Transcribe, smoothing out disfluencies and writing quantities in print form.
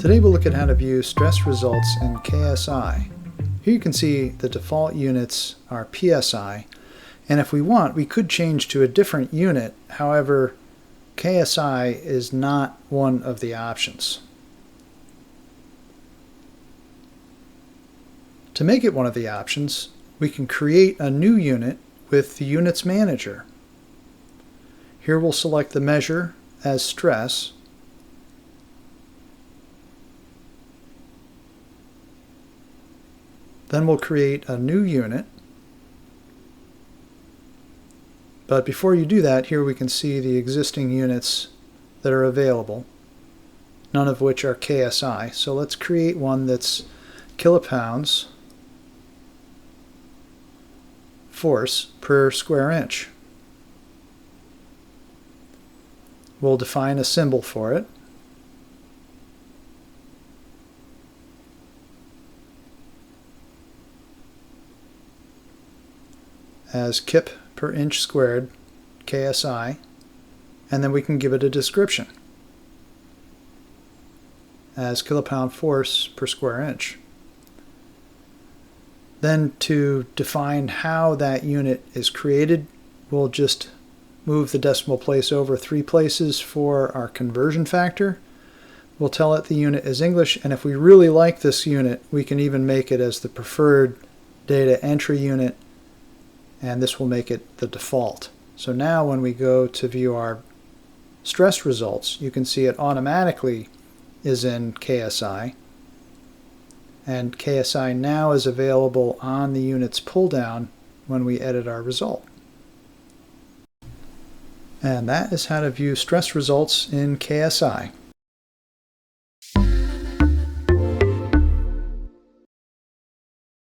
Today we'll look at how to view stress results in KSI. Here you can see the default units are PSI, and if we want, we could change to a different unit. However, KSI is not one of the options. To make it one of the options, we can create a new unit with the Units Manager. Here we'll select the measure as stress, then we'll create a new unit. But before you do that, here we can see the existing units that are available, none of which are KSI. So let's create one that's kilopounds force per square inch. We'll define a symbol for it. As kip per inch squared, KSI, and then we can give it a description as kilopound force per square inch. Then to define how that unit is created, we'll just move the decimal place over 3 places for our conversion factor. We'll tell it the unit is English, and if we really like this unit, we can even make it as the preferred data entry unit, and this will make it the default. So now when we go to view our stress results, you can see it automatically is in KSI, and KSI now is available on the units pull down when we edit our result. And that is how to view stress results in KSI.